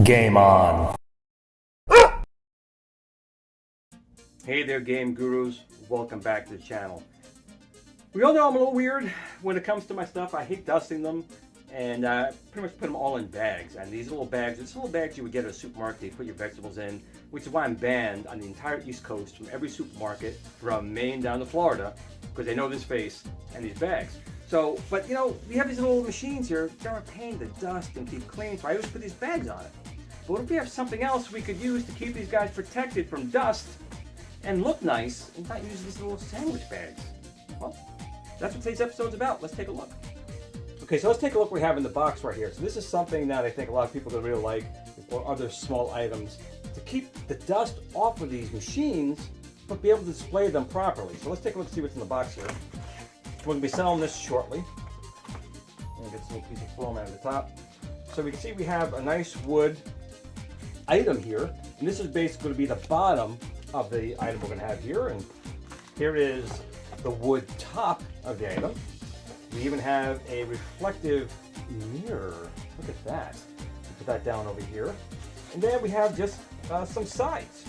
Game on. Hey there, game gurus. Welcome back to the channel. We all know I'm a little weird when it comes to my stuff. I hate dusting them, and pretty much put them all in bags. And these little bags, it's little bags you would get at a supermarket you put your vegetables in, which is why I'm banned on the entire East Coast from every supermarket from Maine down to Florida, because they know this face and these bags. So, but you know, we have these little machines here, they're a pain to dust and keep clean, so I always put these bags on it. But what if we have something else we could use to keep these guys protected from dust and look nice and not use these little sandwich bags? Well, that's what today's episode's about. Let's take a look. Okay, so let's take a look what we have in the box right here. So this is something that I think a lot of people are going to really like, or other small items, to keep the dust off of these machines, but be able to display them properly. So let's take a look and see what's in the box here. We're going to be selling this shortly. And get some piece of foam out of the top. So we can see we have a nice wood item here, and this is basically going to be the bottom of the item we're going to have here. And here is the wood top of the item. We even have a reflective mirror. Look at that. Put that down over here. And then we have just some sides.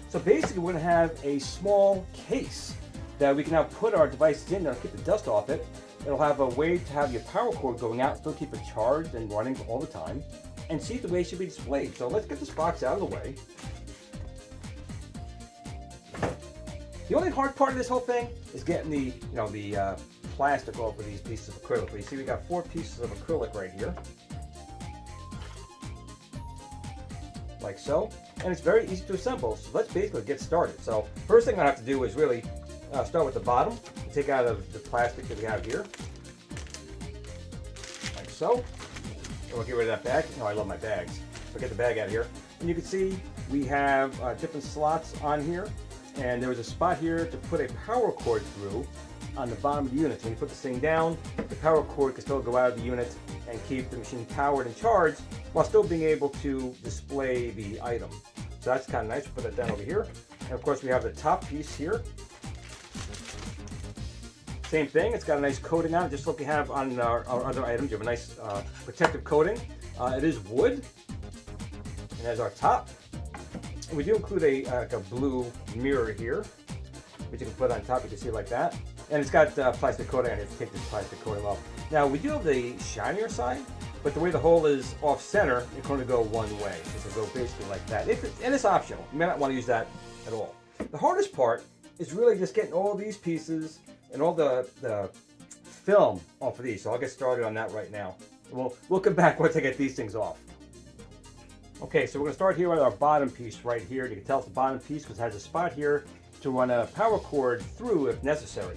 So basically we're going to have a small case that we can now put our devices in there and keep the dust off it. It'll have a way to have your power cord going out, still keep it charged and running all the time, and see the way it should be displayed. So let's get this box out of the way. The only hard part of this whole thing is getting the, plastic off of these pieces of acrylic. But you see we got 4 pieces of acrylic right here. Like so. And it's very easy to assemble, so let's basically get started. So first thing I have to do is really start with the bottom. Take out of the plastic that we have here. Like so. And we'll get rid of that bag. No, I love my bags. So get the bag out of here. And you can see we have different slots on here. And there was a spot here to put a power cord through on the bottom of the unit. So when you put this thing down, the power cord can still go out of the unit and keep the machine powered and charged while still being able to display the item. So that's kind of nice. We'll put that down over here. And of course we have the top piece here. Same thing, it's got a nice coating on it, just like we have on our other items. You have a nice protective coating. It is wood, and there's our top. And we do include a blue mirror here, which you can put on top. You can see it like that. And it's got plastic coating on it to take this plastic coating off. Now, we do have the shinier side, but the way the hole is off center, it's going to go one way. It will go basically like that. And it's optional. You may not want to use that at all. The hardest part is really just getting all these pieces and all the film off of these. So I'll get started on that right now. We'll come back once I get these things off. Okay, so we're going to start here with our bottom piece right here. You can tell it's the bottom piece because it has a spot here to run a power cord through if necessary.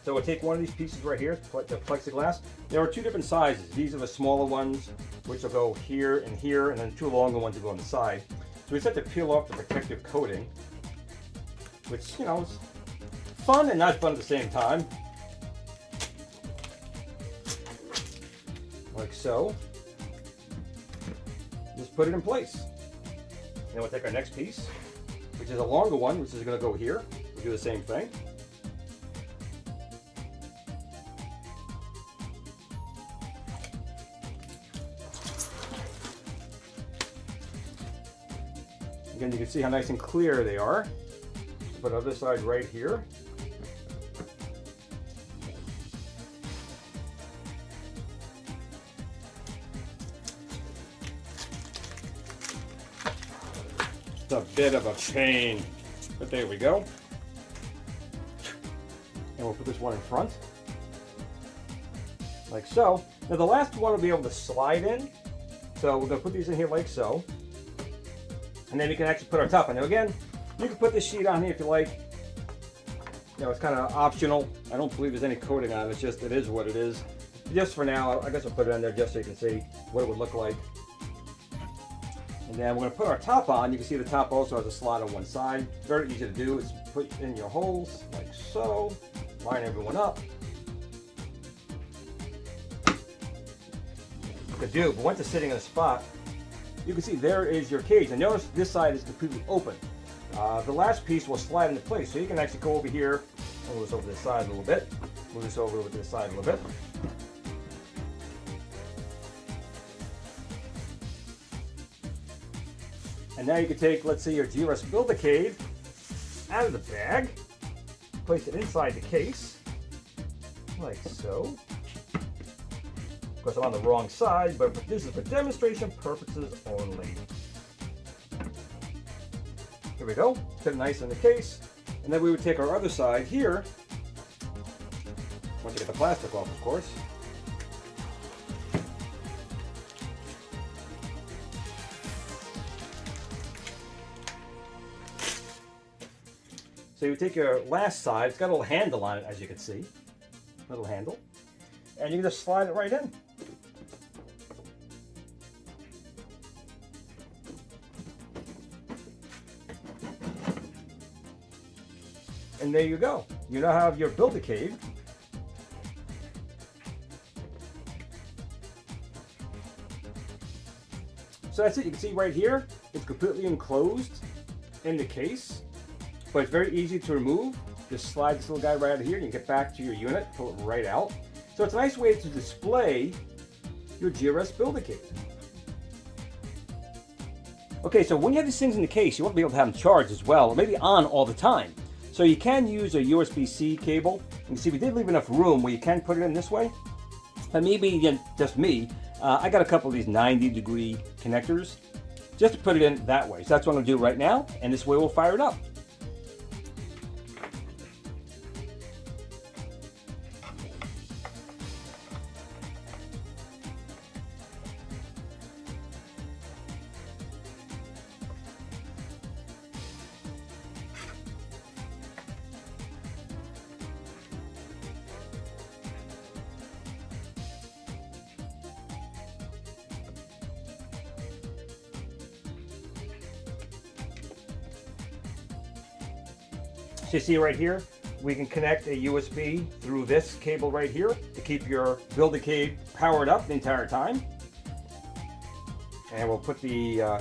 So we'll take one of these pieces right here, the plexiglass. There are 2 different sizes. These are the smaller ones, which will go here, and then 2 longer ones will go on the side. So we just have to peel off the protective coating, which, is fun and not fun at the same time. Like so. Just put it in place. Then we'll take our next piece, which is a longer one, which is going to go here. We'll do the same thing. Again, you can see how nice and clear they are. Put the other side right here. It's a bit of a pain, but there we go. And we'll put this one in front, like so. Now the last one will be able to slide in. So we're going to put these in here like so. And then we can actually put our top on. Now again, you can put this sheet on here if you like. It's kind of optional. I don't believe there's any coating on it. It's just, it is what it is. Just for now, I guess I'll put it on there just so you can see what it would look like. And then we're going to put our top on. You can see the top also has a slot on one side. Very easy to do. It's put in your holes like so. Line everyone up. Could do, but once it's sitting in a spot, you can see there is your cage. And notice this side is completely open. The last piece will slide into place, so you can actually go over here, move this over to the side a little bit, move this over to the side a little bit. And now you can take, let's say, your GRS Build-A-Cade out of the bag, place it inside the case, like so. Of course, I'm on the wrong side, but this is for demonstration purposes only. Here we go, fit it nice in the case. And then we would take our other side here, once you get the plastic off, of course. So you take your last side, it's got a little handle on it, as you can see, little handle, and you can just slide it right in. And there you go. You now have your Build-A-Cade. So that's it. You can see right here, it's completely enclosed in the case. But it's very easy to remove. Just slide this little guy right out of here and you get back to your unit, pull it right out. So it's a nice way to display your GRS Build-A-Cade. Okay, so when you have these things in the case, you want to be able to have them charged as well, or maybe on all the time. So you can use a USB-C cable. You can see we did leave enough room where you can put it in this way. But maybe just me, I got a couple of these 90-degree connectors just to put it in that way. So that's what I'm going to do right now, and this way we'll fire it up. So you see right here, we can connect a USB through this cable right here to keep your Build-A-Cade powered up the entire time. And we'll put the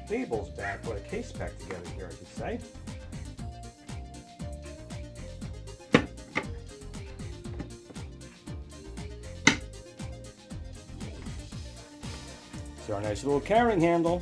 cables back, or the case back together here, I should say. So our nice little carrying handle.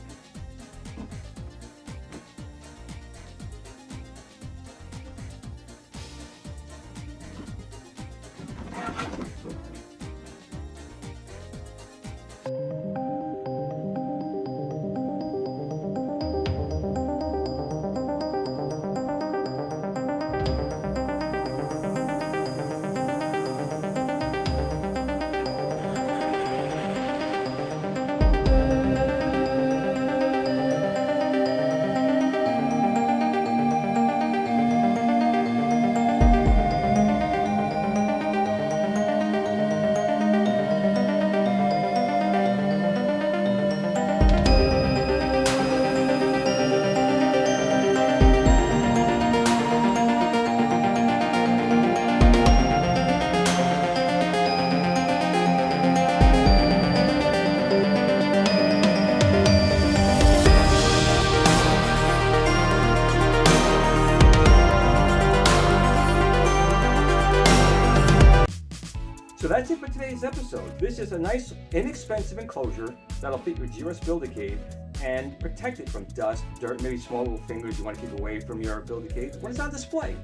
So that's it for today's episode. This is a nice, inexpensive enclosure that'll fit your GRS Build-A-Cade and protect it from dust, dirt, maybe small little fingers you want to keep away from your Build-A-Cade when it's on display.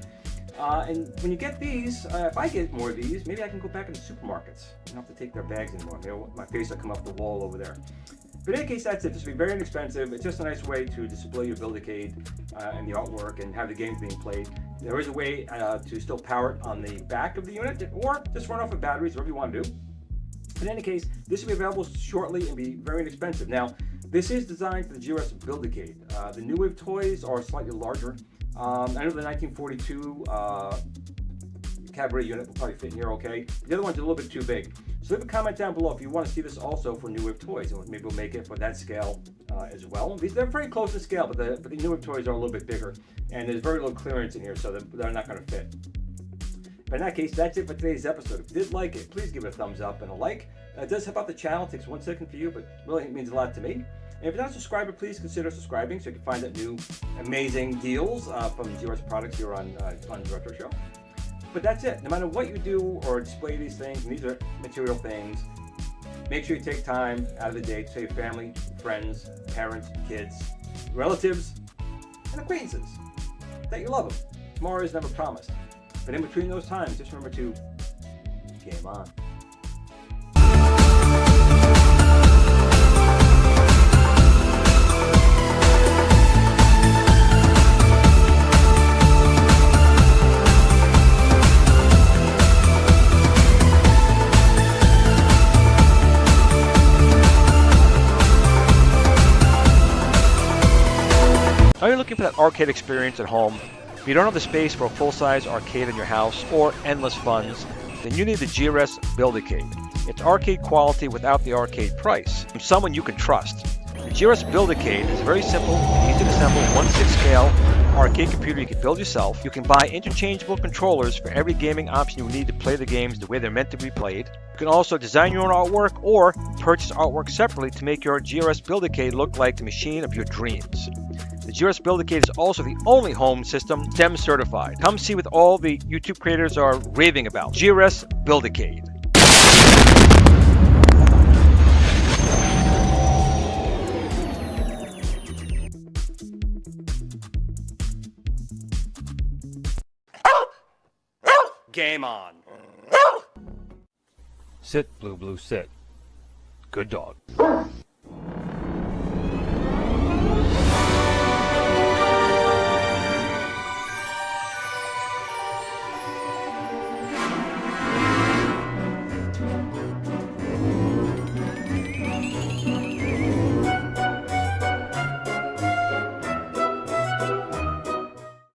And when you get these, if I get more of these, maybe I can go back into supermarkets. I don't have to take their bags anymore. Maybe my face will come off the wall over there. But in any case, that's it. This will be very inexpensive. It's just a nice way to display your Build-A-Cade and the artwork and have the games being played. There is a way to still power it on the back of the unit, or just run off of batteries, whatever you want to do. But in any case, this will be available shortly and be very inexpensive. Now, this is designed for the GRS Build-A-Cade. The New Wave toys are slightly larger. I know the 1942 Cabaret unit will probably fit in here okay. The other one's a little bit too big. So leave a comment down below if you want to see this also for New Wave toys, and maybe we'll make it for that scale as well. They're very close to scale, but the New Wave toys are a little bit bigger, and there's very little clearance in here, so they're not going to fit. But in that case, that's it for today's episode. If you did like it, please give it a thumbs up and a like. It does help out the channel. It takes 1 second for you, but really it means a lot to me. And if you're not a subscriber, please consider subscribing so you can find out new amazing deals from GRS products here on the Retro Show. But that's it. No matter what you do or display these things, and these are material things, Make sure you take time out of the day to show your family, friends, parents, kids, relatives, and acquaintances that you love them. Tomorrow is never promised. But in between those times, just remember to game on. Are you looking for that arcade experience at home? If you don't have the space for a full-size arcade in your house or endless funds, then you need the GRS Build-A-Cade. It's arcade quality without the arcade price, from someone you can trust. The GRS Build-A-Cade is a very simple, easy to assemble, 1/6 scale arcade computer you can build yourself. You can buy interchangeable controllers for every gaming option you need to play the games the way they're meant to be played. You can also design your own artwork or purchase artwork separately to make your GRS Build-A-Cade look like the machine of your dreams. The GRS Build-A-Cade is also the only home system STEM certified. Come see what all the YouTube creators are raving about. GRS Build-A-Cade. Game on. Sit, Blue, sit. Good dog.